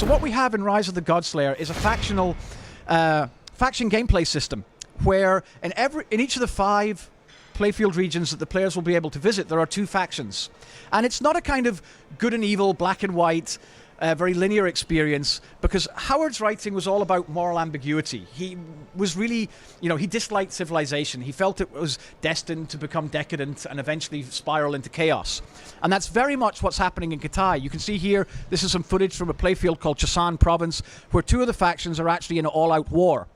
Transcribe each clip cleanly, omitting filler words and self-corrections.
So what we have in Rise of the Godslayer is a faction gameplay system where in each of the 5 playfield regions that the players will be able to visit, there are 2 factions. And it's not a kind of good and evil, black and white, very linear experience, because Howard's writing was all about moral ambiguity. He was really, he disliked civilization. He felt it was destined to become decadent and eventually spiral into chaos. And that's very much what's happening in Kitai. You can see here, this is some footage from a playfield called Chosan Province, where 2 of the factions are actually in an all-out war.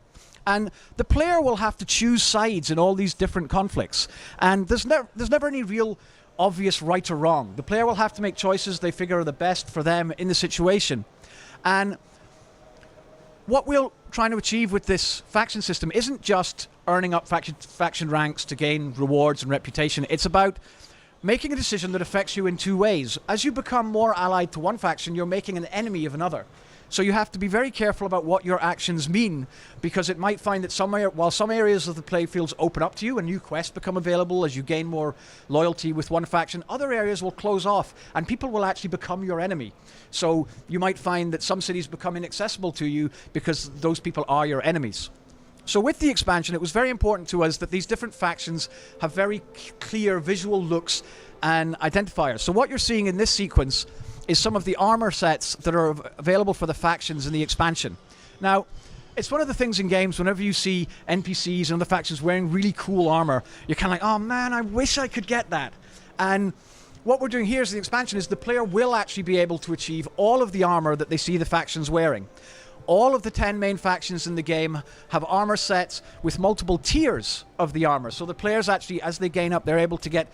And the player will have to choose sides in all these different conflicts. And there's never any real obvious right or wrong. The player will have to make choices they figure are the best for them in the situation. And what we're trying to achieve with this faction system isn't just earning up faction ranks to gain rewards and reputation. It's about making a decision that affects you in 2 ways. As you become more allied to one faction, you're making an enemy of another. So you have to be very careful about what your actions mean, because it might find that while some areas of the playfields open up to you and new quests become available as you gain more loyalty with one faction, other areas will close off and people will actually become your enemy. So you might find that some cities become inaccessible to you because those people are your enemies. So with the expansion, it was very important to us that these different factions have very clear visual looks and identifiers. So what you're seeing in this sequence is some of the armor sets that are available for the factions in the expansion. Now, it's one of the things in games, whenever you see NPCs and other factions wearing really cool armor, you're kind of like, oh man, I wish I could get that. And what we're doing here is the expansion is the player will actually be able to achieve all of the armor that they see the factions wearing. All of the 10 main factions in the game have armor sets with multiple tiers of the armor. So the players actually, as they gain up, they're able to get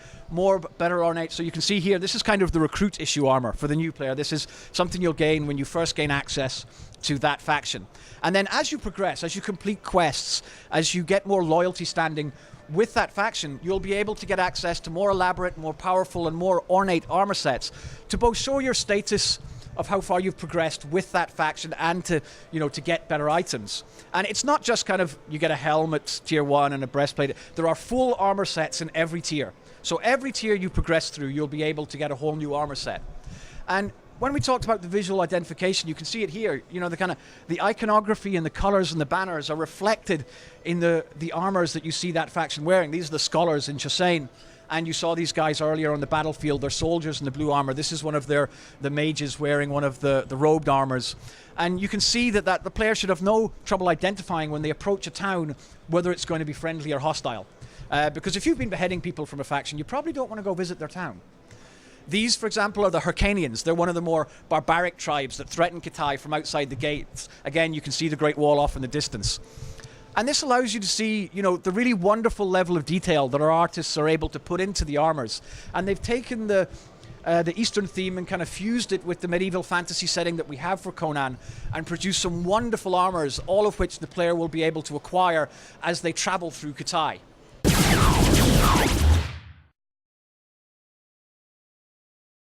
better ornate. So you can see here, this is kind of the recruit issue armor for the new player. This is something you'll gain when you first gain access to that faction. And then as you progress, as you complete quests, as you get more loyalty standing with that faction, you'll be able to get access to more elaborate, more powerful, and more ornate armor sets to both show your status of how far you've progressed with that faction and to get better items. And it's not just kind of, you get a helmet, tier 1, and a breastplate. There are full armor sets in every tier. So every tier you progress through, you'll be able to get a whole new armor set. And when we talked about the visual identification, you can see it here. The iconography and the colors and the banners are reflected in the armors that you see that faction wearing. These are the scholars in Chosan. And you saw these guys earlier on the battlefield. They're soldiers in the blue armor. This is one of the mages wearing one of the robed armors. And you can see that the player should have no trouble identifying when they approach a town whether it's going to be friendly or hostile. Because if you've been beheading people from a faction, you probably don't want to go visit their town. These, for example, are the Hyrcanians. They're one of the more barbaric tribes that threaten Kitai from outside the gates. Again, you can see the Great Wall off in the distance. And this allows you to see, the really wonderful level of detail that our artists are able to put into the armors. And they've taken the Eastern theme and kind of fused it with the medieval fantasy setting that we have for Conan and produced some wonderful armors, all of which the player will be able to acquire as they travel through Kitai.